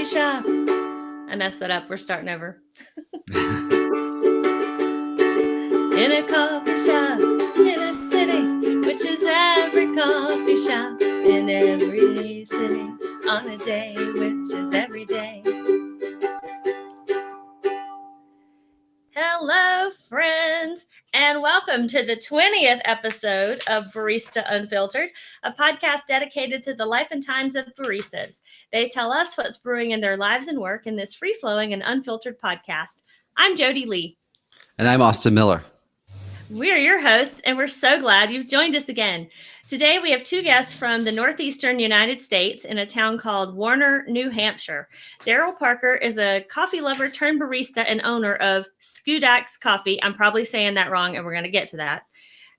coffee shop. I messed that up. We're starting over. In a coffee shop, in a city, which is every coffee shop in every city, on a day, which is every day. Hello, friends, and welcome to the 20th episode of Barista Unfiltered, a podcast dedicated to the life and times of baristas. They tell us what's brewing in their lives and work in this free-flowing and unfiltered podcast. I'm Jodie Lee. And I'm Austin Miller. We're your hosts, and we're so glad you've joined us again. Today, we have two guests from the northeastern United States in a town called Warner, New Hampshire. Darryl Parker is a coffee lover turned barista and owner of Schoodacs Coffee. I'm probably saying that wrong, and we're going to get to that.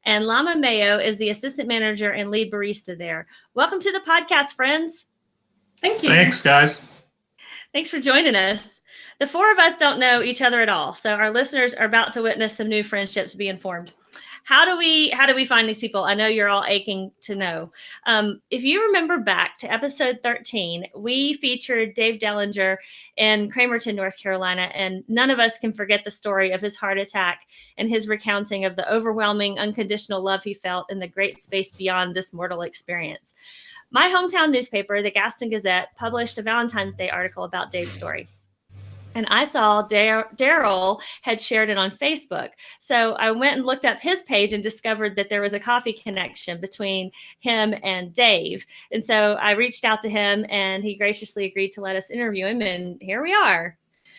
And Llama Mayo is the assistant manager and lead barista there. Welcome to the podcast, friends. Thank you. Thanks, guys. Thanks for joining us. The four of us don't know each other at all, so our listeners are about to witness some new friendships be formed. How do we find these people? I know you're all aching to know. If you remember back to episode 13, we featured Dave Dellinger in Cramerton, North Carolina, and none of us can forget the story of his heart attack and his recounting of the overwhelming, unconditional love he felt in the great space beyond this mortal experience. My hometown newspaper, the Gaston Gazette, published a Valentine's Day article about Dave's story. And I saw Darryl had shared it on Facebook. So I went and looked up his page and discovered that there was a coffee connection between him and Dave. And so I reached out to him and he graciously agreed to let us interview him. And here we are.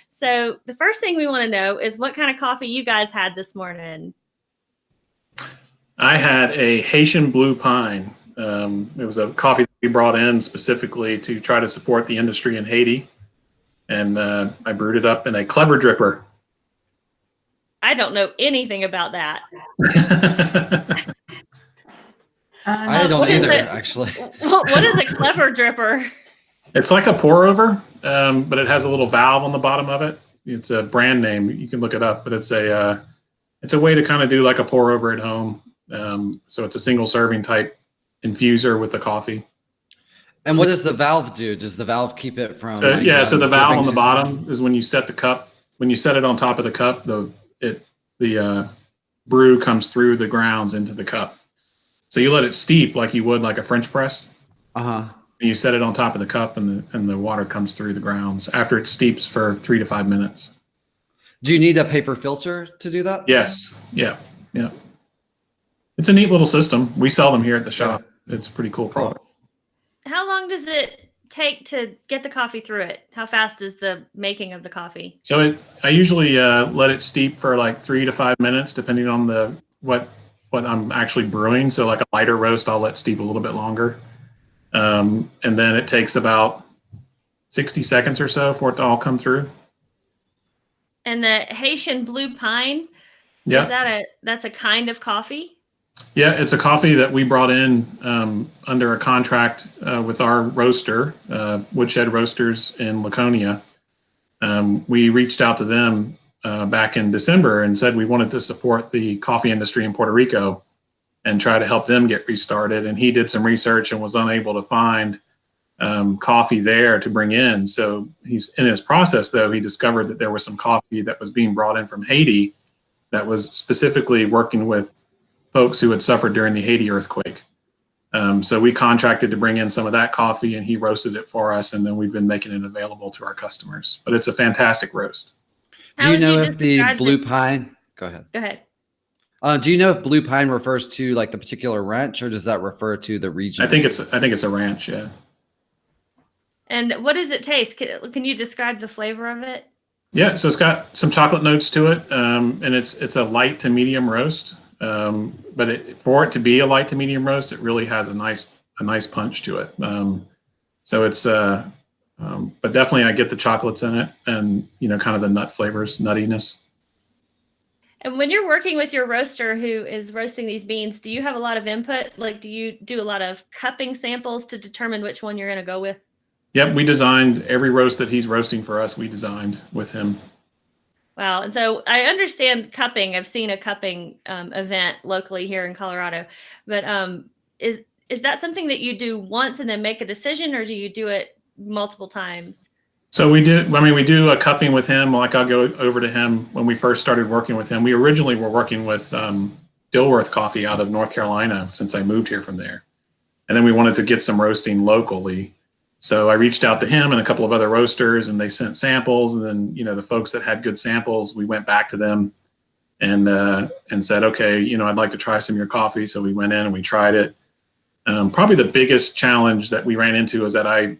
So the first thing we want to know is what kind of coffee you guys had this morning. I had a Haitian Blue Pine. It was a coffee that we brought in specifically to try to support the industry in Haiti. And I brewed it up in a clever dripper. I don't know anything about that. I don't either, actually. What is a clever dripper? It's like a pour over, but it has a little valve on the bottom of it. It's a brand name. You can look it up, but it's a way to kind of do like a pour over at home. So it's a single serving type infuser with the coffee. And what does the valve do? Does the valve keep it from? So the valve on the bottom is when you set the cup. When you set it on top of the cup, the brew comes through the grounds into the cup. So you let it steep like you would like a French press. And you set it on top of the cup, and the water comes through the grounds after it steeps for 3 to 5 minutes. Do you need a paper filter to do that? Yes. Yeah. It's a neat little system. We sell them here at the shop. It's a pretty cool product. How long does it take to get the coffee through it? How fast is the making of the coffee? So I usually let it steep for like 3 to 5 minutes, depending on what I'm actually brewing. So like a lighter roast, I'll let steep a little bit longer. And then it takes about 60 seconds or so for it to all come through. And the Haitian Blue Pine, that's a kind of coffee? Yeah, it's a coffee that we brought in under a contract with our roaster, Woodshed Roasters in Laconia. We reached out to them back in December and said we wanted to support the coffee industry in Puerto Rico and try to help them get restarted. And he did some research and was unable to find coffee there to bring in. So he's in his process, though, he discovered that there was some coffee that was being brought in from Haiti that was specifically working with folks who had suffered during the Haiti earthquake. So we contracted to bring in some of that coffee, and he roasted it for us, and then we've been making it available to our customers. But it's a fantastic roast. Do you know if the Blue Pine? Go ahead. Go ahead. Do you know if Blue Pine refers to like the particular ranch, or does that refer to the region? I think it's a ranch. Yeah. And what does it taste? Can you describe the flavor of it? Yeah. So it's got some chocolate notes to it, and it's a light to medium roast. But for it to be a light to medium roast, it really has a nice punch to it. So it's, but definitely I get the chocolates in it and, kind of the nut flavors, nuttiness. And when you're working with your roaster who is roasting these beans, do you have a lot of input? Like, do you do a lot of cupping samples to determine which one you're going to go with? Yep. We designed every roast that he's roasting for us. We designed with him. Wow. And so I understand cupping. I've seen a cupping event locally here in Colorado, but is that something that you do once and then make a decision, or do you do it multiple times? So we do a cupping with him. Like I'll go over to him when we first started working with him. We originally were working with Dilworth Coffee out of North Carolina since I moved here from there. And then we wanted to get some roasting locally. So I reached out to him and a couple of other roasters, and they sent samples. And then, the folks that had good samples, we went back to them and said, okay, I'd like to try some of your coffee. So we went in and we tried it. Probably the biggest challenge that we ran into is that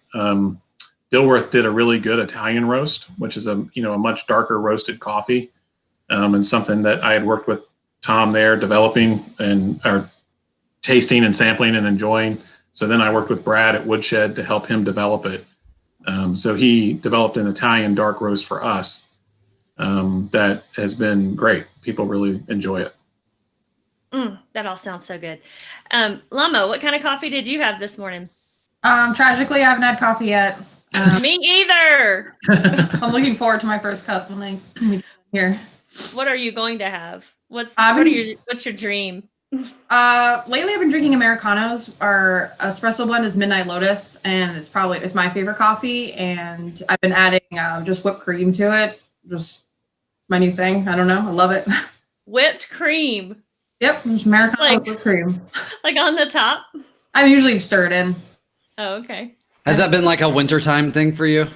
Dilworth did a really good Italian roast, which is a much darker roasted coffee, and something that I had worked with Tom there developing and or tasting and sampling and enjoying. So then I worked with Brad at Woodshed to help him develop it. So he developed an Italian dark roast for us that has been great. People really enjoy it. That all sounds so good. Llama, what kind of coffee did you have this morning? Tragically, I haven't had coffee yet. Me either. I'm looking forward to my first cup when I get here. What are you going to have? What's your dream? Lately I've been drinking Americanos. Our espresso blend is Midnight Lotus, and it's my favorite coffee. And I've been adding just whipped cream to it. Just my new thing. I don't know. I love it. Whipped cream. Yep, just Americanos whipped cream. Like on the top? I'm usually stirred in. Oh, okay. Has that been like a wintertime thing for you?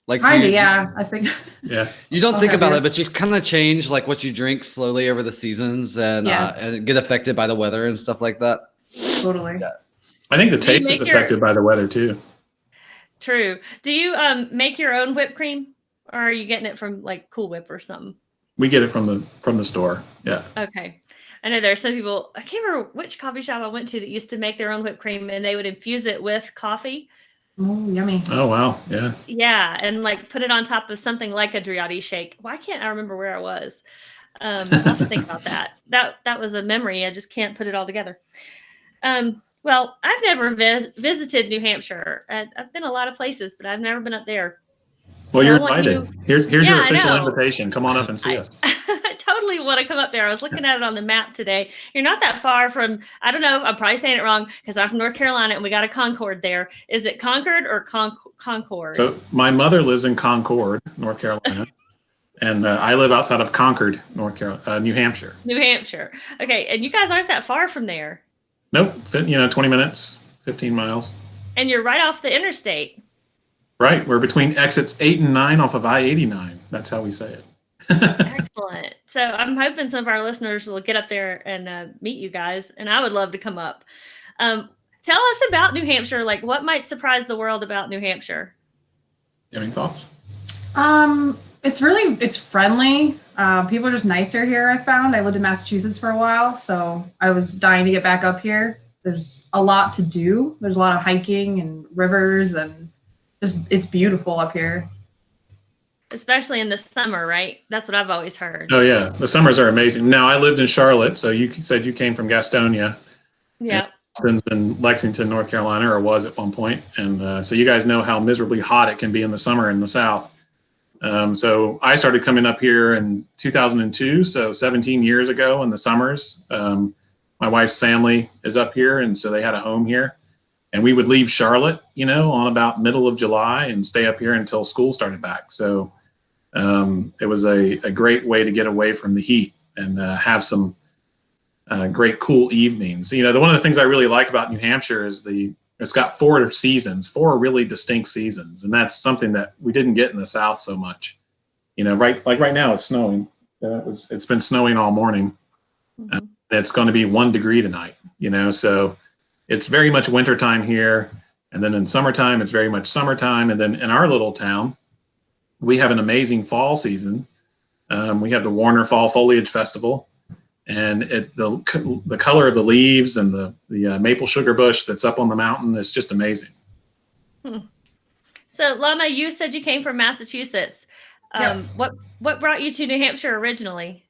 Like kinda, yeah. I think. Yeah. You don't think about it, but you kind of change like what you drink slowly over the seasons and get affected by the weather and stuff like that. Totally. Yeah. I think the taste is affected by the weather too. True. Do you make your own whipped cream, or are you getting it from like Cool Whip or something? We get it from the store. Yeah. Okay. I know there are some people, I can't remember which coffee shop I went to that used to make their own whipped cream, and they would infuse it with coffee. Oh, yummy. Oh, wow. Yeah. Yeah. And like put it on top of something like a Driotti shake. Why can't I remember where I was? I'll have to think about that. That was a memory. I just can't put it all together. Well, I've never visited New Hampshire. I've been a lot of places, but I've never been up there. Well, so you're invited. Here's your official invitation. Come on up and see us. I totally want to come up there. I was looking at it on the map today. You're not that far from, I don't know, I'm probably saying it wrong because I'm from North Carolina and we got a Concord there. Is it Concord or Concord? So my mother lives in Concord, North Carolina. And I live outside of Concord, New Hampshire. New Hampshire. Okay. And you guys aren't that far from there. Nope. 20 minutes, 15 miles. And you're right off the interstate. Right. We're between exits 8 and 9 off of I-89. That's how we say it. Excellent. So I'm hoping some of our listeners will get up there and meet you guys. And I would love to come up. Tell us about New Hampshire. Like, what might surprise the world about New Hampshire? You have any thoughts? It's friendly. People are just nicer here, I found. I lived in Massachusetts for a while, so I was dying to get back up here. There's a lot to do. There's a lot of hiking and rivers, and it's beautiful up here. Especially in the summer, right? That's what I've always heard. Oh, yeah. The summers are amazing. Now, I lived in Charlotte, so you said you came from Gastonia. Yeah. In Lexington, North Carolina, or was at one point. And so you guys know how miserably hot it can be in the summer in the South. So I started coming up here in 2002, so 17 years ago in the summers. My wife's family is up here, and so they had a home here. And we would leave Charlotte, on about middle of July and stay up here until school started back. So it was a great way to get away from the heat and have some great cool evenings. One of the things I really like about New Hampshire is it's got 4 seasons, 4 really distinct seasons. And that's something that we didn't get in the South so much. Right now it's snowing. It's been snowing all morning. Mm-hmm. It's going to be 1 degree tonight, so it's very much wintertime here. And then in summertime, it's very much summertime. And then in our little town, we have an amazing fall season. We have the Warner Fall Foliage Festival. And the color of the leaves and the maple sugar bush that's up on the mountain is just amazing. So, Llama, you said you came from Massachusetts. Yeah. What brought you to New Hampshire originally?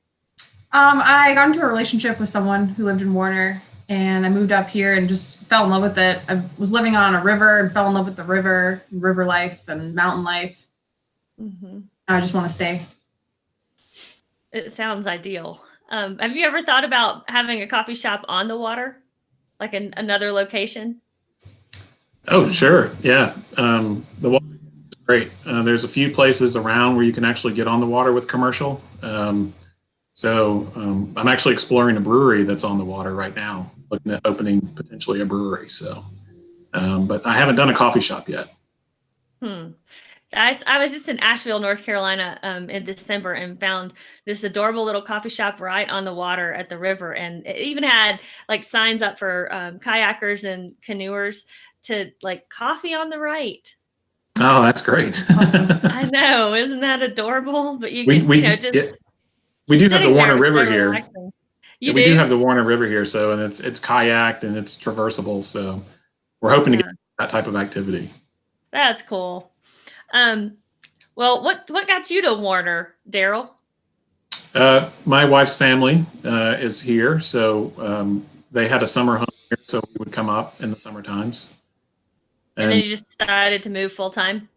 I got into a relationship with someone who lived in Warner, and I moved up here and just fell in love with it. I was living on a river and fell in love with the river life and mountain life. Mm-hmm. I just want to stay. It sounds ideal. Have you ever thought about having a coffee shop on the water, like another location? Oh, sure. Yeah. The water is Great. There's a few places around where you can actually get on the water with commercial. I'm actually exploring a brewery that's on the water right now, looking at opening potentially a brewery. So, but I haven't done a coffee shop yet. I was just in Asheville, North Carolina, in December, and found this adorable little coffee shop right on the water at the river, and it even had like signs up for kayakers and canoers to like coffee on the right. Oh, that's great. Awesome. I know, isn't that adorable? But you we can, we do have the Warner River so here. relaxing. We do have the Warner River here, so and it's kayaked and it's traversable. So we're hoping to get that type of activity. That's cool. Well, what got you to Warner, Darryl? My wife's family is here, so they had a summer home here, so we would come up in the summer times. And then you just decided to move full time?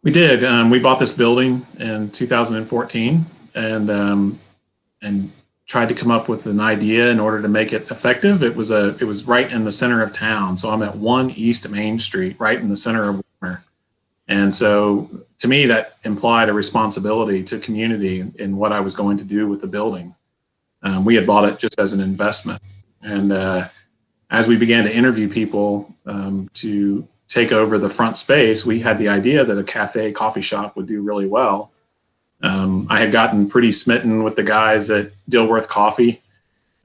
We did. We bought this building in 2014 and tried to come up with an idea in order to make it effective. It was right in the center of town. So I'm at 1 East Main Street, right in the center of Warner. And so to me, that implied a responsibility to community in what I was going to do with the building. We had bought it just as an investment. And as we began to interview people to take over the front space, we had the idea that a coffee shop would do really well. I had gotten pretty smitten with the guys at Dilworth Coffee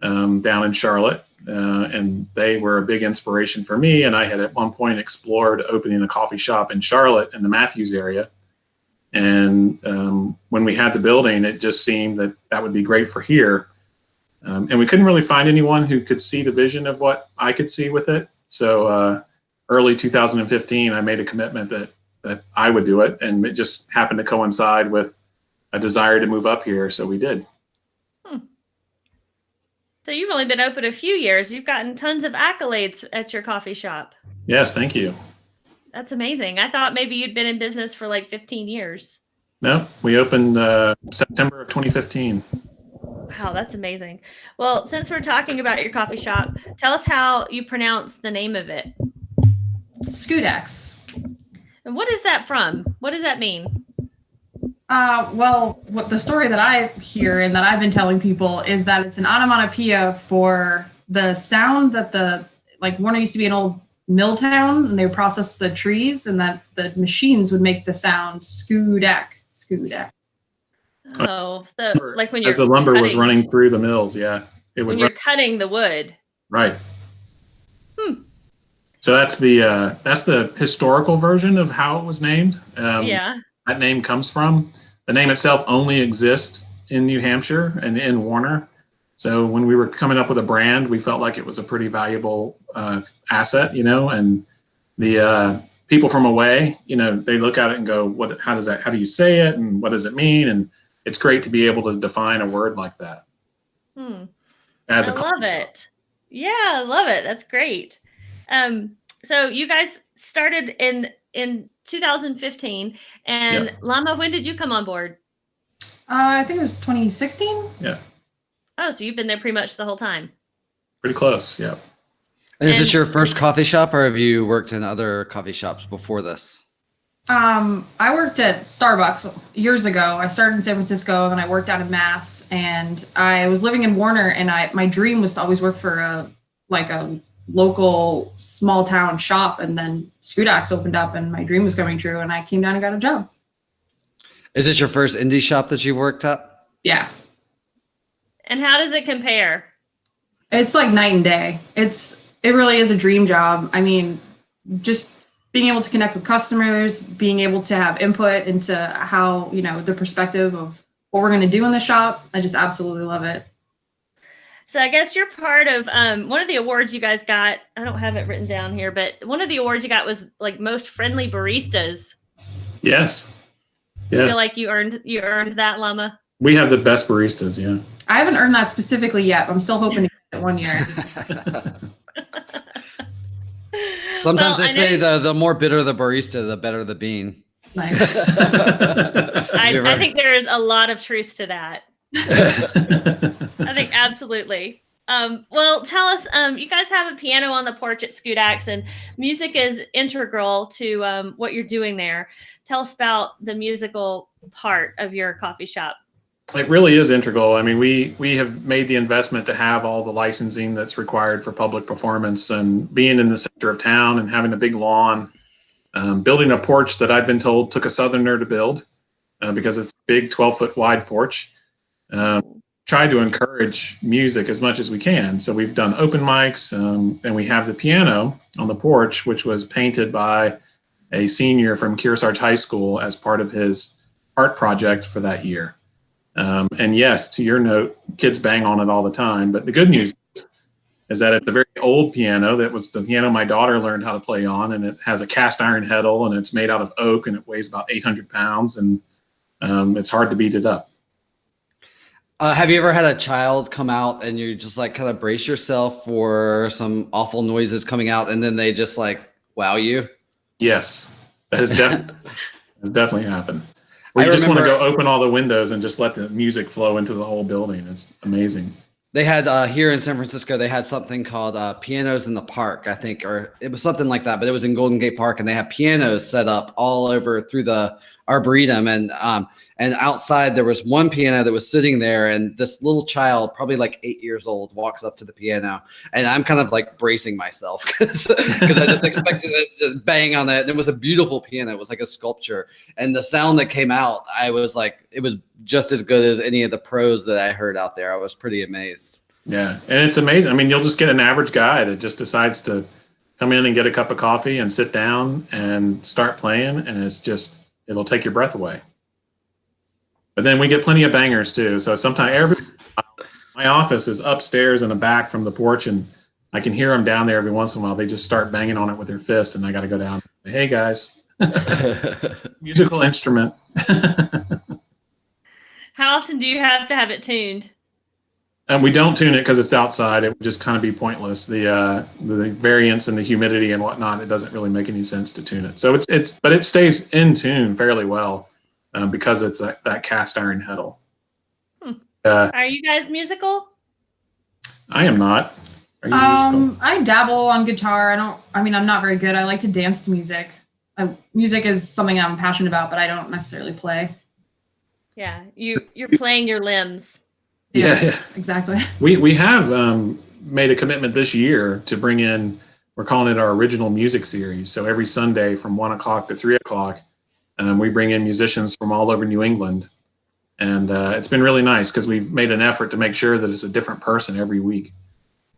down in Charlotte, and they were a big inspiration for me. And I had at one point explored opening a coffee shop in Charlotte in the Matthews area. And when we had the building, it just seemed that would be great for here. And we couldn't really find anyone who could see the vision of what I could see with it. So early 2015, I made a commitment that I would do it. And it just happened to coincide with a desire to move up here. So we did. So you've only been open a few years. You've gotten tons of accolades at your coffee shop. Yes, thank you. That's amazing. I thought maybe you'd been in business for like 15 years. No, we opened September of 2015. Wow, that's amazing. Well, since we're talking about your coffee shop, tell us how you pronounce the name of it. Schoodacs. And what is that from? What does that mean? Well, what the story that I hear and that I've been telling people is that it's an onomatopoeia for the sound that Warner used to be an old mill town, and they would process the trees, and that the machines would make the sound skoodac. Oh, so like when as the lumber was running through the mills, yeah, it would. When you're cutting the wood, right? So that's the historical version of how it was named. Yeah, that name comes from. The name itself only exists in New Hampshire and in Warner. So when we were coming up with a brand, we felt like it was a pretty valuable asset, and the people from away, they look at it and go, how do you say it? And what does it mean? And it's great to be able to define a word like that. I love it. Yeah, I love it. That's great. So you guys started in 2015, and Yep. Llama, when did you come on board? I think it was 2016. Yeah. Oh, so you've been there pretty much the whole time. Pretty close. Yeah. And is this your first coffee shop, or have you worked in other coffee shops before this? I worked at Starbucks years ago. I started in San Francisco, and then I worked out in Mass, and I was living in Warner, and my dream was to always work for a local small town shop, and then Schoodacs opened up and my dream was coming true, and I came down and got a job. Is this your first indie shop that you've worked at? Yeah. And how does it compare? It's like night and day. It really is a dream job. I mean, just being able to connect with customers, being able to have input into how, the perspective of what we're going to do in the shop. I just absolutely love it. So I guess you're part of one of the awards you guys got. I don't have it written down here, but one of the awards you got was like most friendly baristas. Yes. I feel like you earned that, Llama. We have the best baristas. Yeah. I haven't earned that specifically yet, but I'm still hoping to get it one year. Sometimes they say the more bitter the barista, the better the bean. Nice. I think there is a lot of truth to that. I think absolutely. Well, tell us, you guys have a piano on the porch at Schoodacs, and music is integral to what you're doing there. Tell us about the musical part of your coffee shop. It really is integral. I mean, we have made the investment to have all the licensing that's required for public performance, and being in the center of town and having a big lawn, building a porch that I've been told took a Southerner to build because it's a big 12-foot wide porch. Try to encourage music as much as we can. So we've done open mics, and we have the piano on the porch, which was painted by a senior from Kearsarge High School as part of his art project for that year. And yes, to your note, kids bang on it all the time. But the good news is that it's a very old piano. That was the piano my daughter learned how to play on, and it has a cast iron heddle, and it's made out of oak, and it weighs about 800 pounds, and it's hard to beat it up. Have you ever had a child come out and you just like kind of brace yourself for some awful noises coming out, and then they just like wow you? Yes, that has definitely happened. Where you just want to go open all the windows and just let the music flow into the whole building. It's amazing. They had here in San Francisco, they had something called Pianos in the Park, I think, or it was something like that, but it was in Golden Gate Park, and they had pianos set up all over through the Arboretum, and outside there was one piano that was sitting there, and this little child, probably like 8 years old, walks up to the piano, and I'm kind of like bracing myself because I just expected it to bang on it. It was a beautiful piano. It was like a sculpture, and the sound that came out, I was like, it was just as good as any of the pros that I heard out there. I was pretty amazed. Yeah, and it's amazing. I mean, you'll just get an average guy that just decides to come in and get a cup of coffee and sit down and start playing, and it'll take your breath away. But then we get plenty of bangers too. So sometimes my office is upstairs in the back from the porch, and I can hear them down there every once in a while. They just start banging on it with their fist, and I got to go down and say, hey guys, musical instrument. How often do you have to have it tuned? And we don't tune it because it's outside. It would just kind of be pointless. The variance and the humidity and whatnot, it doesn't really make any sense to tune it. So but it stays in tune fairly well because it's that cast iron heddle. Are you guys musical? I am not. Are you musical? I dabble on guitar. I'm not very good. I like to dance to music. Music is something I'm passionate about, but I don't necessarily play. Yeah, you're playing your limbs. Yes, yeah, exactly. We have made a commitment this year to bring in, we're calling it our original music series. So every Sunday from 1 o'clock to 3 o'clock, we bring in musicians from all over New England. And it's been really nice because we've made an effort to make sure that it's a different person every week.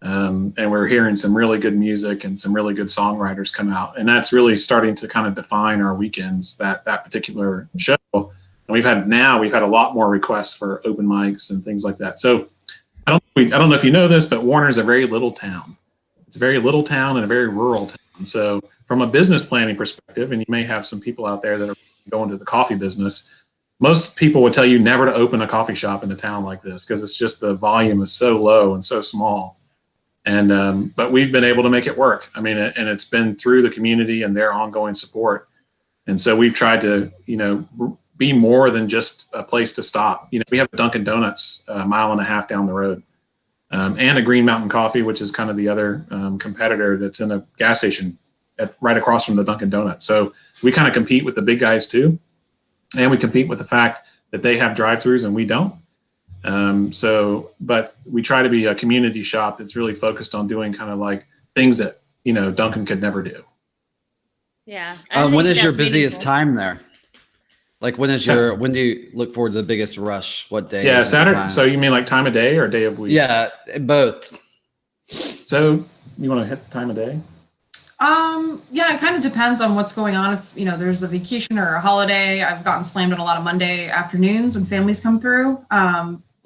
And we're hearing some really good music and some really good songwriters come out. And that's really starting to kind of define our weekends, that particular show. And we've had a lot more requests for open mics and things like that. So I don't know if you know this, but Warner's a very little town. It's a very little town and a very rural town. So from a business planning perspective, and you may have some people out there that are going to the coffee business, most people would tell you never to open a coffee shop in a town like this because it's just the volume is so low and so small. And but we've been able to make it work. I mean, and it's been through the community and their ongoing support. And so we've tried to, be more than just a place to stop. We have a Dunkin' Donuts a mile and a half down the road, and a Green Mountain Coffee, which is kind of the other competitor that's in a gas station right across from the Dunkin' Donuts. So we kind of compete with the big guys too, and we compete with the fact that they have drive-throughs and we don't. But we try to be a community shop that's really focused on doing kind of like things that Dunkin' could never do. Yeah. When is your busiest time there? Like when do you look forward to the biggest rush? What day? Yeah, Saturday. So you mean like time of day or day of week? Yeah, both. So you want to hit the time of day? Yeah, it kind of depends on what's going on. If there's a vacation or a holiday, I've gotten slammed on a lot of Monday afternoons when families come through.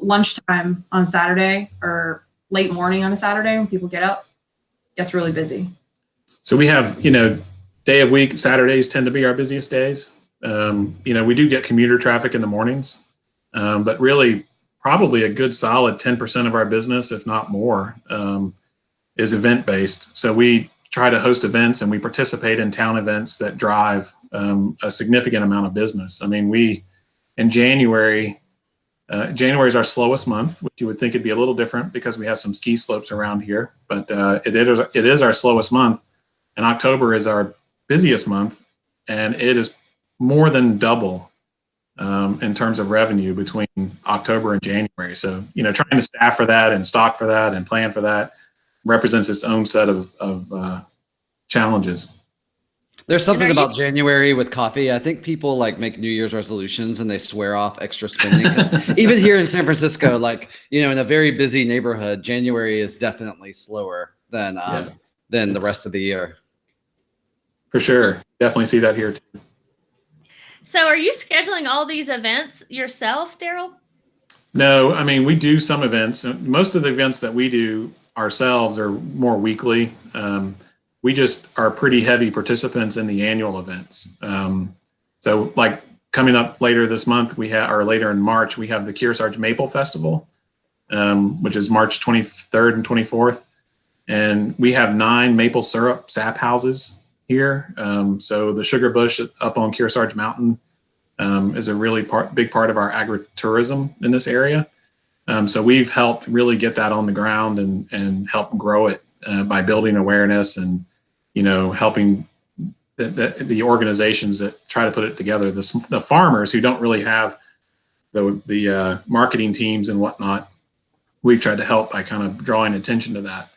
Lunchtime on Saturday or late morning on a Saturday when people get up, gets really busy. So we have day of week. Saturdays tend to be our busiest days. We do get commuter traffic in the mornings, but really probably a good solid 10% of our business, if not more, is event based. So we try to host events and we participate in town events that drive a significant amount of business. I mean, in January, January is our slowest month, which you would think it'd be a little different because we have some ski slopes around here, but it is our slowest month. And October is our busiest month, and it is more than double in terms of revenue between October and January. So, trying to staff for that and stock for that and plan for that represents its own set of challenges. There's something about January with coffee. I think people like make New Year's resolutions and they swear off extra spending. 'Cause even here in San Francisco, like, in a very busy neighborhood, January is definitely slower than the rest of the year. For sure. Definitely see that here too. So are you scheduling all these events yourself, Darryl? No, I mean, we do some events. Most of the events that we do ourselves are more weekly. We just are pretty heavy participants in the annual events. So like coming up later this month, or later in March, we have the Kearsarge Maple Festival, which is March 23rd and 24th. And we have 9 maple syrup sap houses here. So the Sugar Bush up on Kearsarge Mountain is a really big part of our agritourism in this area. So we've helped really get that on the ground and help grow it by building awareness and, helping the organizations that try to put it together, the farmers who don't really have the marketing teams and whatnot. We've tried to help by kind of drawing attention to that.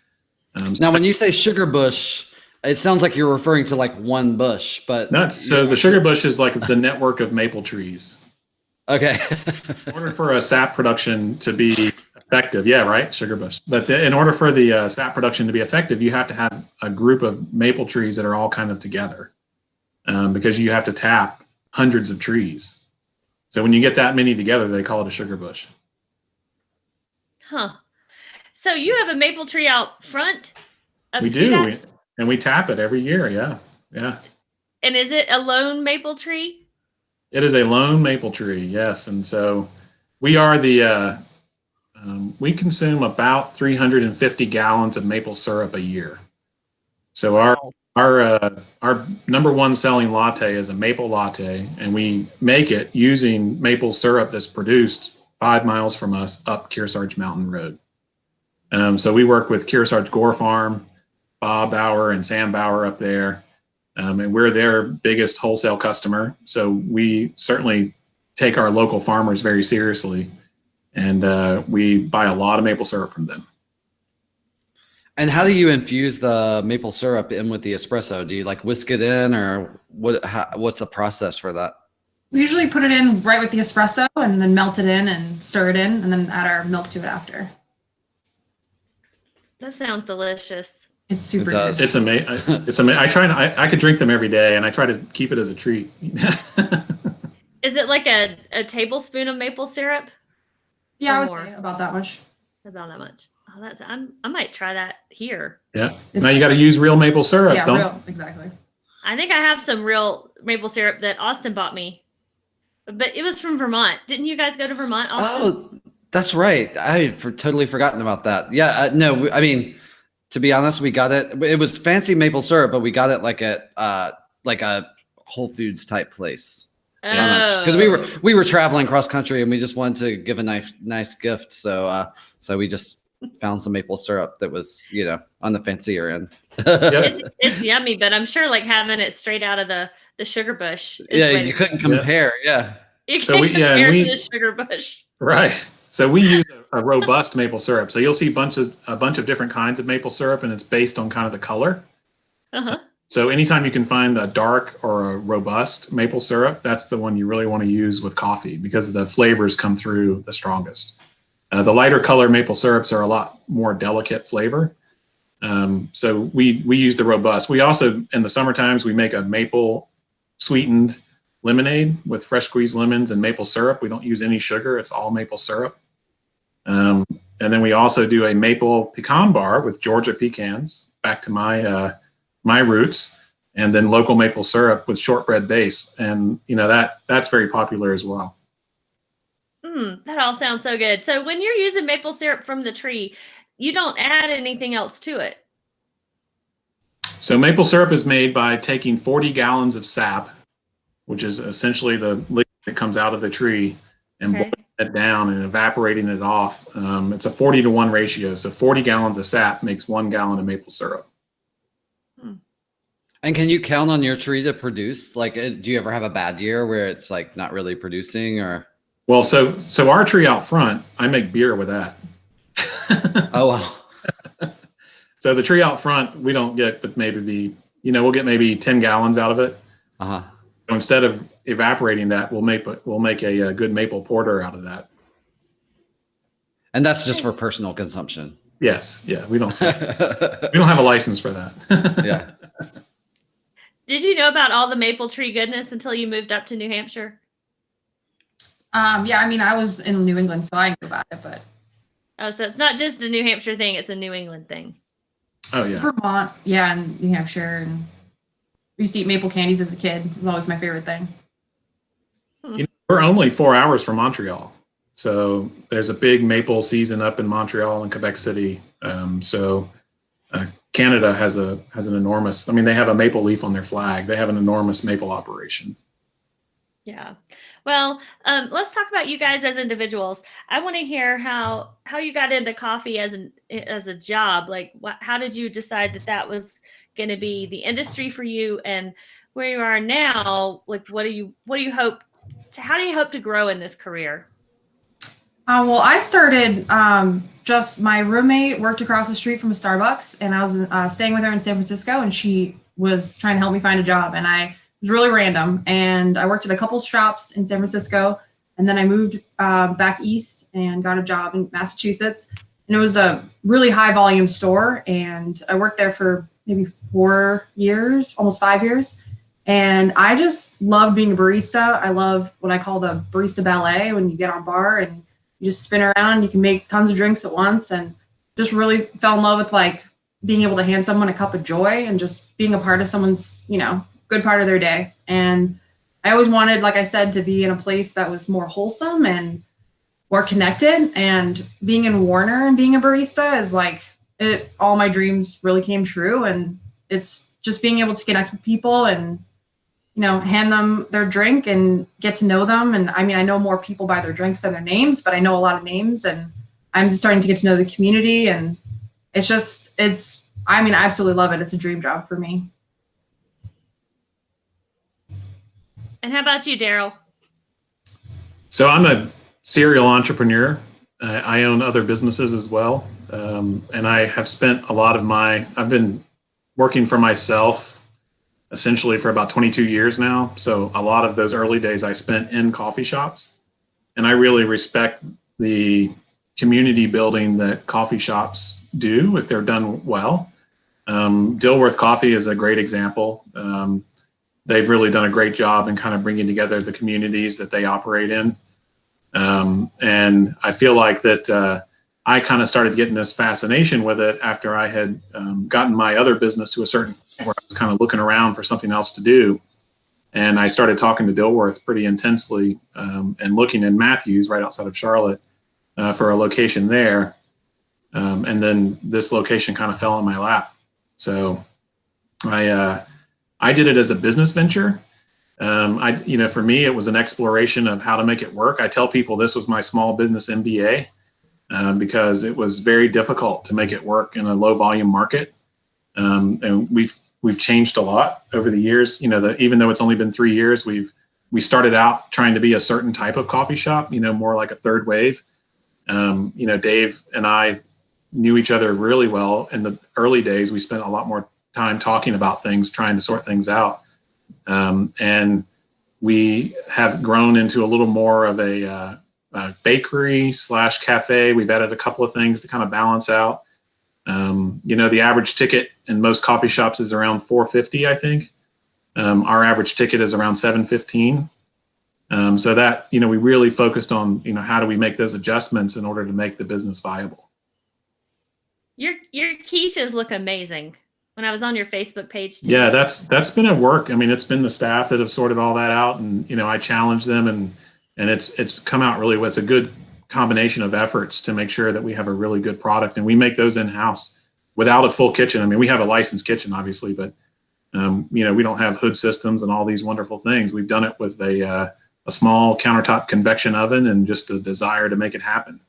Now, when you say Sugar Bush, it sounds like you're referring to like one bush, but so the Sugar Bush is like the network of maple trees. Okay. In order for a sap production to be effective, yeah, right, Sugar Bush. But in order for the sap production to be effective, you have to have a group of maple trees that are all kind of together, because you have to tap hundreds of trees. So when you get that many together, they call it a Sugar Bush. Huh. So you have a maple tree out front of We Schoodacs? do, and we tap it every year, yeah. And is it a lone maple tree? It is a lone maple tree, yes. And so we are we consume about 350 gallons of maple syrup a year. So our number one selling latte is a maple latte, and we make it using maple syrup that's produced 5 miles from us up Kearsarge Mountain Road. So we work with Kearsarge Gore Farm, Bob Bauer and Sam Bauer up there. And we're their biggest wholesale customer. So we certainly take our local farmers very seriously. And we buy a lot of maple syrup from them. And how do you infuse the maple syrup in with the espresso? Do you like whisk it in, or what's the process for that? We usually put it in right with the espresso and then melt it in and stir it in and then add our milk to it after. That sounds delicious. It's super It does. good. It's amazing. It's amazing. I could drink them every day, and I try to keep it as a treat. Is it like a tablespoon of maple syrup? Yeah, I Or would say about that much. About that much. Oh, I might try that here. Yeah. Now you got to use real maple syrup. Yeah, don't. real, exactly. I think I have some real maple syrup that Austin bought me, but it was from Vermont. Didn't you guys go to Vermont, Austin? Oh, that's right. I had totally forgotten about that. Yeah, no, I mean, to be honest, we got it. It was fancy maple syrup, but we got it like at like a Whole Foods type place. Because we were traveling cross country and we just wanted to give a nice gift. So we just found some maple syrup that was, on the fancier end. It's yummy, but I'm sure like having it straight out of the sugar bush. Yeah, you couldn't compare. Yeah. You can't compare to the sugar bush. Right. So we use a robust maple syrup. So you'll see a bunch of different kinds of maple syrup, and it's based on kind of the color. Uh-huh. So anytime you can find a dark or a robust maple syrup, that's the one you really want to use with coffee because the flavors come through the strongest. The lighter color maple syrups are a lot more delicate flavor. So we use the robust. We also, in the summer times, we make a maple sweetened lemonade with fresh squeezed lemons and maple syrup. We don't use any sugar. It's all maple syrup. And then we also do a maple pecan bar with Georgia pecans, back to my roots, and then local maple syrup with shortbread base. And, that's very popular as well. That all sounds so good. So when you're using maple syrup from the tree, you don't add anything else to it. So maple syrup is made by taking 40 gallons of sap, which is essentially the liquid that comes out of the tree, and boiling it down and evaporating it off. It's a 40-to-1 ratio. So 40 gallons of sap makes 1 gallon of maple syrup. And can you count on your tree to produce? Like, do you ever have a bad year where it's like not really producing, or? Well, so our tree out front, I make beer with that. Oh, wow. So the tree out front, we don't get, but maybe we'll get maybe 10 gallons out of it. Uh-huh. So instead of evaporating that, we'll make a good maple porter out of that. And that's just for personal consumption. Yes. Yeah. We don't have a license for that. Yeah. Did you know about all the maple tree goodness until you moved up to New Hampshire? Yeah, I mean, I was in New England, so I knew about it, but. Oh, so it's not just a New Hampshire thing, it's a New England thing. Oh, yeah. Vermont, yeah, and New Hampshire. And we used to eat maple candies as a kid. It was always my favorite thing. We're only 4 hours from Montreal. So there's a big maple season up in Montreal and Quebec City. Canada has an enormous, they have a maple leaf on their flag. They have an enormous maple operation. Yeah. Well, let's talk about you guys as individuals. I want to hear how you got into coffee as a job. Like, how did you decide that was going to be the industry for you, and where you are now? Like, how do you hope to grow in this career? Well, I started just my roommate worked across the street from a Starbucks, and I was staying with her in San Francisco, and she was trying to help me find a job, and it was really random. And I worked at a couple shops in San Francisco, and then I moved back east and got a job in Massachusetts. And it was a really high volume store, and I worked there for maybe 4 years, almost 5 years. And I just love being a barista. I love what I call the barista ballet, when you get on bar and you just spin around, you can make tons of drinks at once, and just really fell in love with like being able to hand someone a cup of joy and just being a part of someone's, good part of their day. And I always wanted, like I said, to be in a place that was more wholesome and more connected. And being in Warner and being a barista is like all my dreams really came true. And it's just being able to connect with people and hand them their drink and get to know them. And I know more people by their drinks than their names, but I know a lot of names, and I'm starting to get to know the community. And I absolutely love it. It's a dream job for me. And how about you, Darryl? So I'm a serial entrepreneur. I own other businesses as well. And I have spent I've been working for myself essentially for about 22 years now. So a lot of those early days I spent in coffee shops, and I really respect the community building that coffee shops do if they're done well. Dilworth Coffee is a great example. They've really done a great job in kind of bringing together the communities that they operate in. And I feel like that I kind of started getting this fascination with it after I had gotten my other business to a certain point where I was kind of looking around for something else to do. And I started talking to Dilworth pretty intensely and looking in Matthews right outside of Charlotte for a location there. And then this location kind of fell in my lap. So I did it as a business venture. For me, it was an exploration of how to make it work. I tell people this was my small business MBA because it was very difficult to make it work in a low volume market. And we've changed a lot over the years. Even though it's only been 3 years, we started out trying to be a certain type of coffee shop, more like a third wave. Dave and I knew each other really well. In the early days, we spent a lot more time talking about things, trying to sort things out. And we have grown into a little more of a bakery / cafe. We've added a couple of things to kind of balance out. The average ticket in most coffee shops is around $4.50, I think. Our average ticket is around $7.15. So that, we really focused on, how do we make those adjustments in order to make the business viable? Your quiches look amazing. When I was on your Facebook page today. Yeah, that's been at work. It's been the staff that have sorted all that out, and I challenged them, and it's come out really well. It's a good combination of efforts to make sure that we have a really good product, and we make those in-house without a full kitchen. We have a licensed kitchen, obviously, but we don't have hood systems and all these wonderful things. We've done it with a a small countertop convection oven and just the desire to make it happen.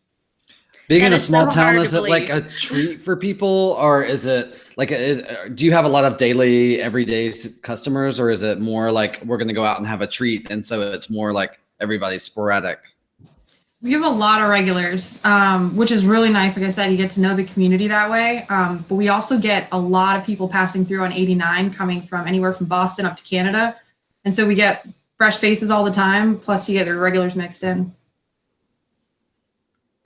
Being That in a is small so town, hard is to it like a treat for people, or is it like, do you have a lot of daily, everyday customers, or is it more like we're going to go out and have a treat, and so it's more like everybody's sporadic? We have a lot of regulars, which is really nice. Like I said, you get to know the community that way. But we also get a lot of people passing through on 89, coming from anywhere from Boston up to Canada. And so we get fresh faces all the time. Plus you get the regulars mixed in.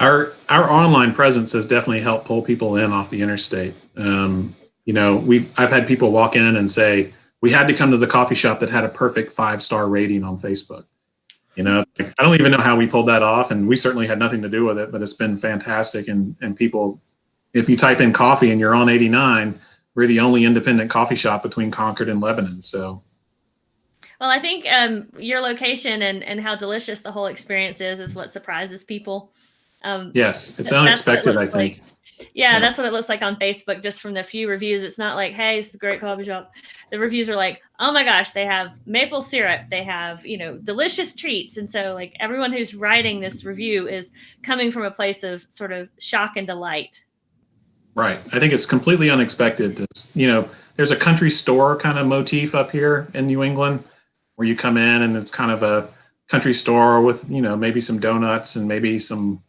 Our online presence has definitely helped pull people in off the interstate. I've had people walk in and say, we had to come to the coffee shop that had a perfect 5-star rating on Facebook. I don't even know how we pulled that off, and we certainly had nothing to do with it, but it's been fantastic. And people, if you type in coffee and you're on 89, we're the only independent coffee shop between Concord and Lebanon. So, well, I think your location and how delicious the whole experience is what surprises people. Yes, it's unexpected, I think. Like. Yeah, that's what it looks like on Facebook, just from the few reviews. It's not like, hey, it's a great coffee shop. The reviews are like, oh my gosh, they have maple syrup. They have, delicious treats. And so like everyone who's writing this review is coming from a place of sort of shock and delight. Right. I think it's completely unexpected. There's a country store kind of motif up here in New England where you come in and it's kind of a country store with, maybe some donuts and maybe some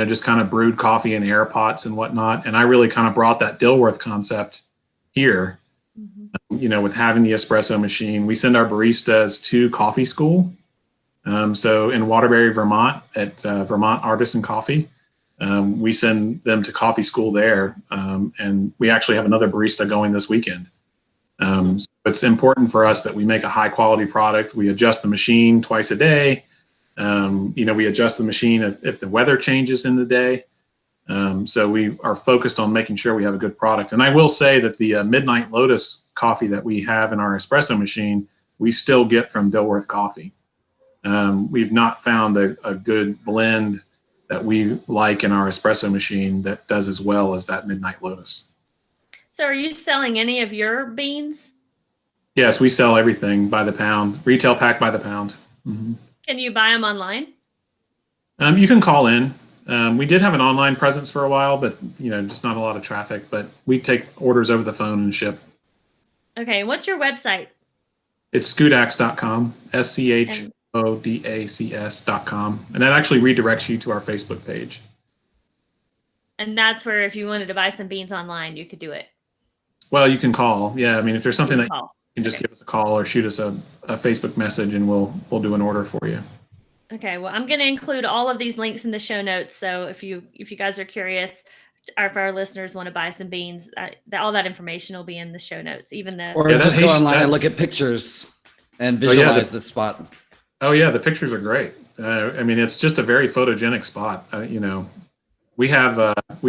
just kind of brewed coffee in air pots and whatnot. And I really kind of brought that Dilworth concept here, with having the espresso machine. We send our baristas to coffee school. So in Waterbury, Vermont, at Vermont Artisan Coffee, we send them to coffee school there. And we actually have another barista going this weekend. So it's important for us that we make a high quality product. We adjust the machine twice a day. We adjust the machine if the weather changes in the day. So we are focused on making sure we have a good product. And I will say that the Midnight Lotus coffee that we have in our espresso machine, we still get from Dilworth Coffee. We've not found a good blend that we like in our espresso machine that does as well as that Midnight Lotus. So are you selling any of your beans? Yes, we sell everything by the pound, retail pack by the pound. Mm-hmm. Can you buy them online? You can call in. We did have an online presence for a while, but just not a lot of traffic. But we take orders over the phone and ship. Okay, what's your website? It's Schoodacs.com, SCHODACS.com, and that actually redirects you to our Facebook page. And that's where, if you wanted to buy some beans online, you could do it. Well, you can call. Yeah, I mean, if there's something that call. You can just give us a call or shoot us a Facebook message, and we'll do an order for you. Okay. Well, I'm going to include all of these links in the show notes. So if you guys are curious, or if our listeners want to buy some beans, all that information will be in the show notes. Or just go online and look at pictures and visualize the spot. Oh yeah, the pictures are great. It's just a very photogenic spot. We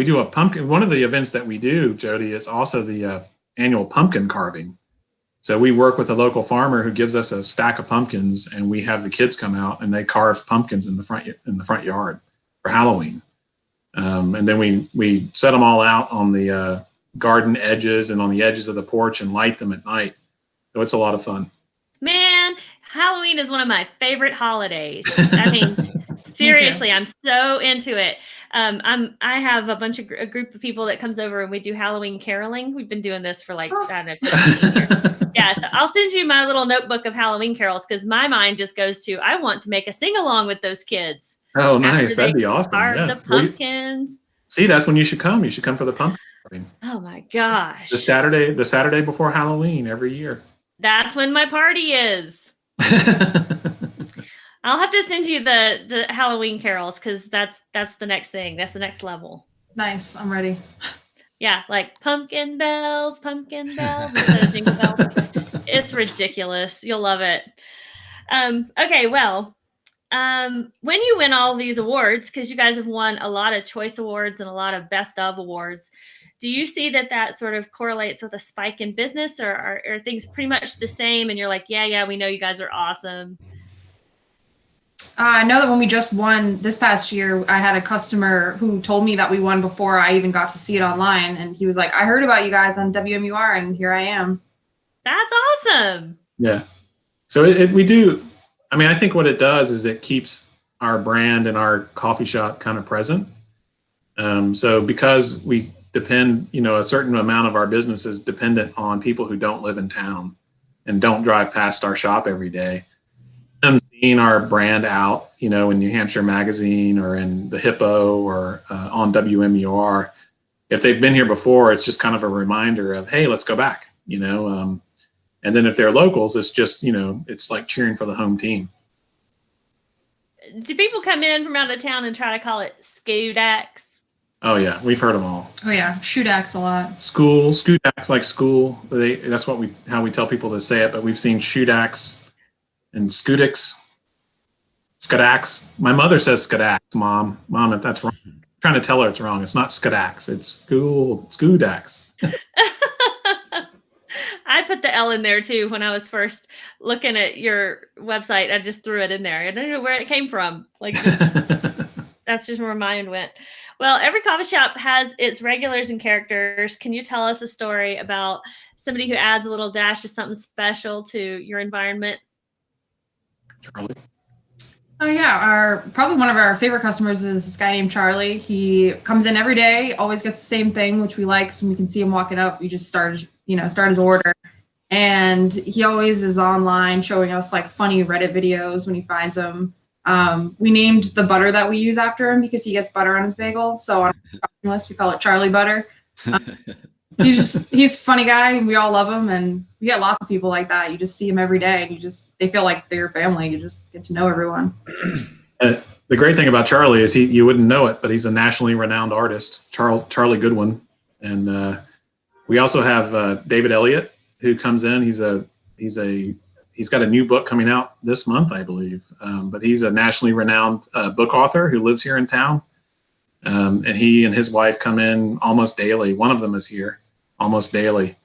do a pumpkin. One of the events that we do, Jodie, is also the annual pumpkin carving. So we work with a local farmer who gives us a stack of pumpkins, and we have the kids come out and they carve pumpkins in the front yard for Halloween. And then we set them all out on the garden edges and on the edges of the porch and light them at night. So it's a lot of fun. Man, Halloween is one of my favorite holidays. I mean, seriously, I'm so into it. I have a group of people that comes over and we do Halloween caroling. We've been doing this for I don't know, 15 years. Yeah, so I'll send you my little notebook of Halloween carols because my mind just goes to, I want to make a sing-along with those kids. Oh, nice. That'd be awesome. Carve the pumpkins. See, that's when you should come. You should come for the pumpkin carving. Oh my gosh. The Saturday before Halloween every year. That's when my party is. I'll have to send you the Halloween carols because that's the next thing. That's the next level. Nice. I'm ready. Yeah, like pumpkin bells instead of jingle bells. It's ridiculous. You'll love it. Okay, well, when you win all these awards, because you guys have won a lot of choice awards and a lot of best of awards, do you see that sort of correlates with a spike in business, or are things pretty much the same and you're like, yeah, we know you guys are awesome? I know that when we just won this past year, I had a customer who told me that we won before I even got to see it online. And he was like, I heard about you guys on WMUR and here I am. That's awesome. Yeah. So we do. I mean, I think what it does is it keeps our brand and our coffee shop kind of present. So because we depend, a certain amount of our business is dependent on people who don't live in town and don't drive past our shop every day. Them seeing our brand out, in New Hampshire Magazine or in the Hippo or on WMUR, if they've been here before, it's just kind of a reminder of, hey, let's go back, and then if they're locals, it's just, it's like cheering for the home team. Do people come in from out of town and try to call it Schoodacs? Oh yeah, we've heard them all. Oh yeah, Shoutouts a lot. Schoodacs, like school. That's how we tell people to say it. But we've seen Schoodacs and Schoodacs. My mother says Schoodacs. Mom, if that's wrong, I'm trying to tell her it's wrong. It's not Schoodacs. It's Schoodacs. I put the L in there too when I was first looking at your website. I just threw it in there. I don't know where it came from. That's just where my mind went. Well, every coffee shop has its regulars and characters. Can you tell us a story about somebody who adds a little dash of something special to your environment? Charlie. Oh yeah, probably one of our favorite customers is this guy named Charlie. He comes in every day, always gets the same thing, which we like. So when we can see him walking up, we just start his order. And he always is online showing us like funny Reddit videos when he finds them. We named the butter that we use after him because he gets butter on his bagel. So on our shopping list, we call it Charlie Butter. He's a funny guy and we all love him. And we get lots of people like that. You just see him every day and they feel like they're your family. You just get to know everyone. The great thing about Charlie is you wouldn't know it, but he's a nationally renowned artist, Charlie Goodwin. And we also have David Elliot, who comes in. He's got a new book coming out this month, I believe. But he's a nationally renowned book author who lives here in town. And he and his wife come in almost daily. One of them is here almost daily,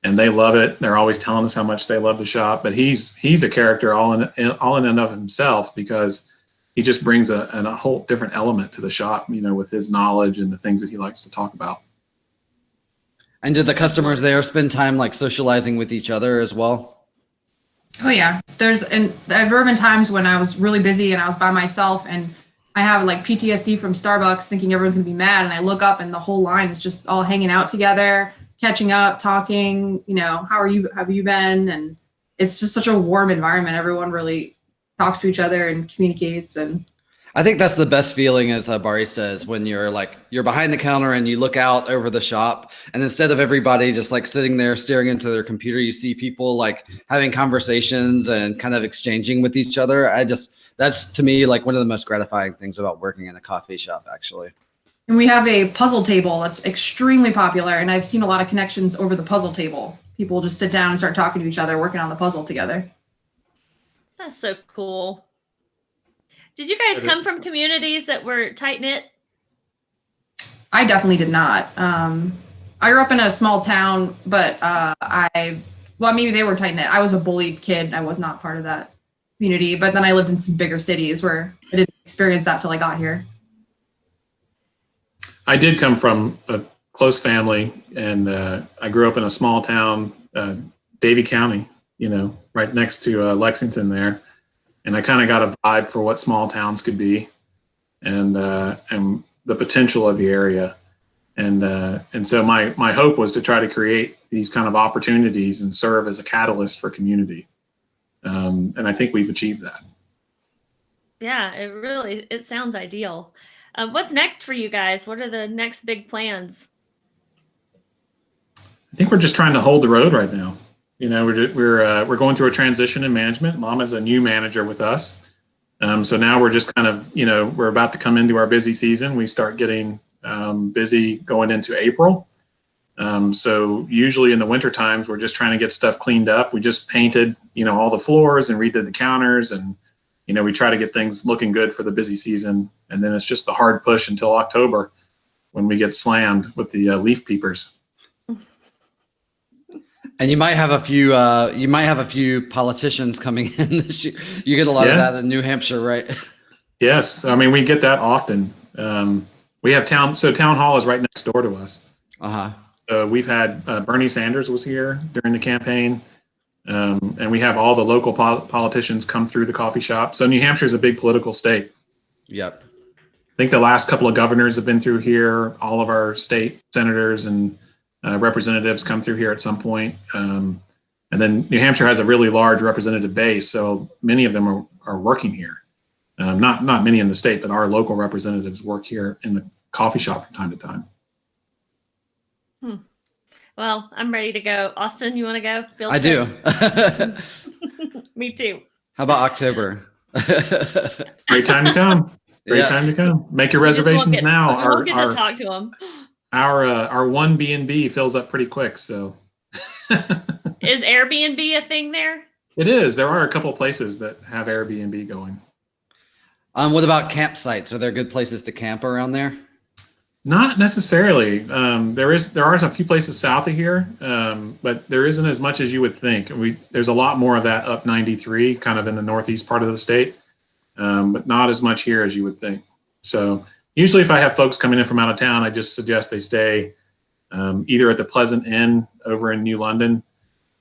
and they love it. They're always telling us how much they love the shop. But he's a character all in and of himself because he just brings a whole different element to the shop, with his knowledge and the things that he likes to talk about. And did the customers there spend time like socializing with each other as well? Oh yeah, there's been times when I was really busy and I was by myself and I have like PTSD from Starbucks thinking everyone's gonna be mad, and I look up and the whole line is just all hanging out together, catching up, talking, how are you, have you been? And it's just such a warm environment. Everyone really talks to each other and communicates. And I think that's the best feeling as a barista is when you're behind the counter and you look out over the shop, and instead of everybody just like sitting there staring into their computer, you see people like having conversations and kind of exchanging with each other. That's to me like one of the most gratifying things about working in a coffee shop, actually. And we have a puzzle table that's extremely popular, and I've seen a lot of connections over the puzzle table. People just sit down and start talking to each other, working on the puzzle together. That's so cool. Did you guys come from communities that were tight-knit? I definitely did not. I grew up in a small town, but maybe they were tight-knit. I was a bullied kid. I was not part of that community, but then I lived in some bigger cities where I didn't experience that till I got here. I did come from a close family, and I grew up in a small town, Davie County, right next to Lexington there. And I kind of got a vibe for what small towns could be and the potential of the area. And so my hope was to try to create these kind of opportunities and serve as a catalyst for community. And I think we've achieved that. Yeah, it sounds ideal. What's next for you guys? What are the next big plans? I think we're just trying to hold the road right now. We're going through a transition in management. Llama's a new manager with us. So now we're just kind of, we're about to come into our busy season. We start getting busy going into April. So usually in the winter times, we're just trying to get stuff cleaned up. We just painted, all the floors and redid the counters, and, we try to get things looking good for the busy season. And then it's just the hard push until October when we get slammed with the leaf peepers. And you might have a few politicians coming in this year. You get a lot of that in New Hampshire, right? Yes. I mean, we get that often. We have town hall is right next door to us. Uh-huh. So we've had Bernie Sanders was here during the campaign. And we have all the local politicians come through the coffee shop. So New Hampshire is a big political state. Yep. I think the last couple of governors have been through here. All of our state senators and representatives come through here at some point. And then New Hampshire has a really large representative base. So many of them are working here. Not many in the state, but our local representatives work here in the coffee shop from time to time. Well, I'm ready to go. Austin, you want to go? I do. Me too. How about October? Great time to come. Great time to come. Make your reservations now. We'll get to talk to them. Our one B&B fills up pretty quick. So, is Airbnb a thing there? It is. There are a couple of places that have Airbnb going. What about campsites? Are there good places to camp around there? Not necessarily. There are a few places south of here, but there isn't as much as you would think. There's a lot more of that up 93, kind of in the northeast part of the state, but not as much here as you would think. So usually if I have folks coming in from out of town, I just suggest they stay either at the Pleasant Inn over in New London,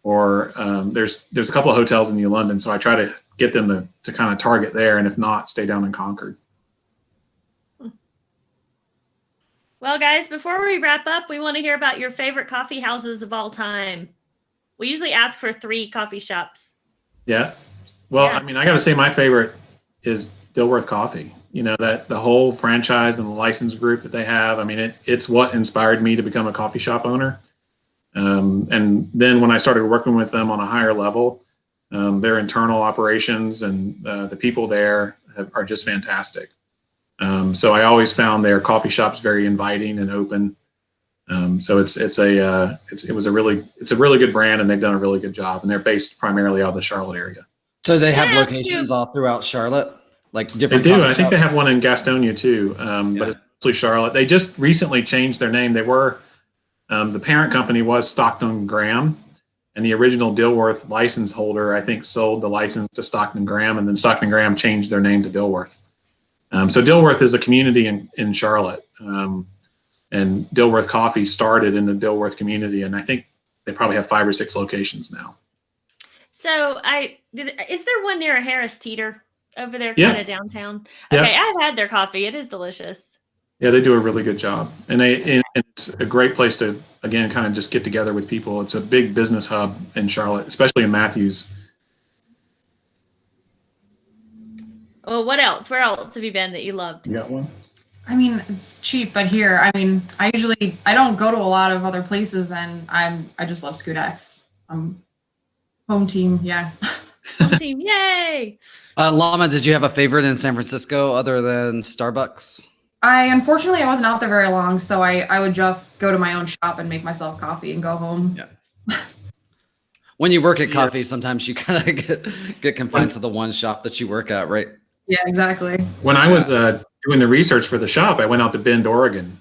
or there's a couple of hotels in New London. So I try to get them to kind of target there, and if not, stay down in Concord. Well, guys, before we wrap up, we want to hear about your favorite coffee houses of all time. We usually ask for 3 coffee shops. Yeah. Well, yeah. I mean, I got to say my favorite is Dilworth Coffee. You know, that the whole franchise and the license group that they have. I mean, it's what inspired me to become a coffee shop owner. And then when I started working with them on a higher level, their internal operations and the people there are just fantastic. So I always found their coffee shops very inviting and open. So it's a really good brand, and they've done a really good job, and they're based primarily out of the Charlotte area. So they have locations all throughout Charlotte, like different. They do. I think they have one in Gastonia too, but it's mostly Charlotte. They just recently changed their name. They were the parent company was Stockton Graham, and the original Dilworth license holder, I think, sold the license to Stockton Graham, and then Stockton Graham changed their name to Dilworth. So Dilworth is a community in Charlotte, and Dilworth Coffee started in the Dilworth community, and I think they probably have 5 or 6 locations now. So is there one near a Harris Teeter over there, Yeah. kind of downtown? Okay, yeah. I've had their coffee. It is delicious. Yeah, they do a really good job, and it's a great place to, again, kind of just get together with people. It's a big business hub in Charlotte, especially in Matthews. Well, what else? Where else have you been that you loved? You got one? I mean, it's cheap, but here, I mean, I don't go to a lot of other places, and I just love Schoodacs. Home team, yeah. Home team, yay! Llama, did you have a favorite in San Francisco other than Starbucks? Unfortunately, I wasn't out there very long, so I would just go to my own shop and make myself coffee and go home. Yeah. When you work at coffee, sometimes you kind of get confined to the one shop that you work at, right? Yeah, exactly. When I was doing the research for the shop, I went out to Bend, Oregon,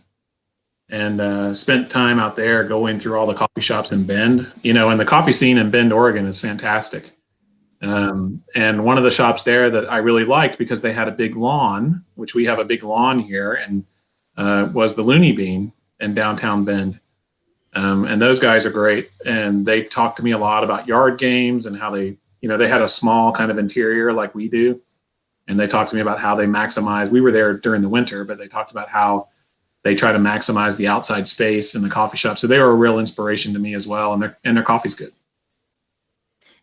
and spent time out there going through all the coffee shops in Bend. You know, and the coffee scene in Bend, Oregon is fantastic. And one of the shops there that I really liked, because they had a big lawn, which we have a big lawn here, and was the Looney Bean in downtown Bend. And those guys are great. And they talked to me a lot about yard games and how they had a small kind of interior like we do. And they talked to me about how they maximize. We were there during the winter, but they talked about how they try to maximize the outside space in the coffee shop. So they were a real inspiration to me as well. And their coffee's good.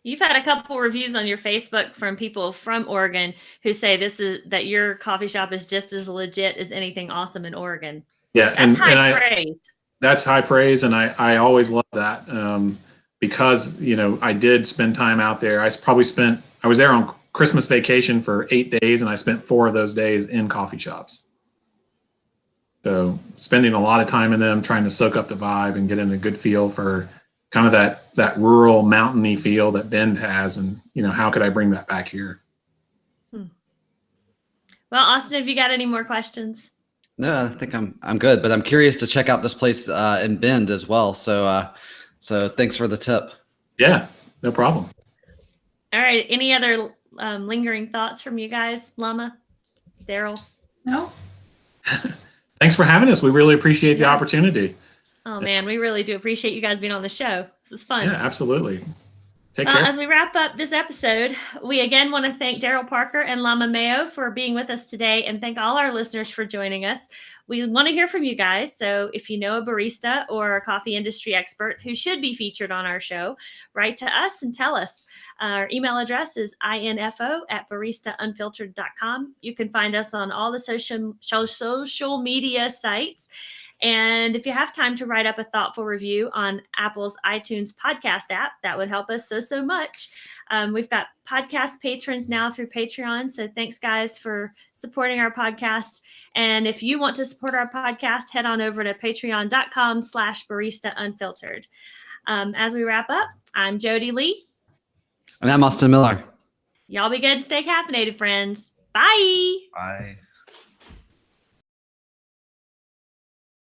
You've had a couple reviews on your Facebook from people from Oregon who say that your coffee shop is just as legit as anything awesome in Oregon. Yeah, that's high praise. That's high praise, and I always love that because I did spend time out there. I was there on Christmas vacation for 8 days, and I spent 4 of those days in coffee shops. So spending a lot of time in them, trying to soak up the vibe and get in a good feel for kind of that rural mountainy feel that Bend has, and how could I bring that back here? Well, Austin, have you got any more questions? No, I think I'm good, but I'm curious to check out this place in Bend as well. So thanks for the tip. Yeah, no problem. All right. Any other lingering thoughts from you guys, Llama, Darryl? No. Thanks for having us. We really appreciate the opportunity. Oh man, we really do appreciate you guys being on the show. This is fun. Yeah, absolutely. Take care. As we wrap up this episode, we again want to thank Darryl Parker and Llama Mayo for being with us today, and thank all our listeners for joining us. We want to hear from you guys. So if you know a barista or a coffee industry expert who should be featured on our show, write to us and tell us. Our email address is info@baristaunfiltered.com. You can find us on all the social media sites. And if you have time to write up a thoughtful review on Apple's iTunes podcast app, that would help us so much. We've got podcast patrons now through Patreon. So thanks, guys, for supporting our podcast. And if you want to support our podcast, head on over to patreon.com/baristaunfiltered. As we wrap up, I'm Jodie Lee. And I'm Austin Miller. Y'all be good and stay caffeinated, friends. Bye. Bye.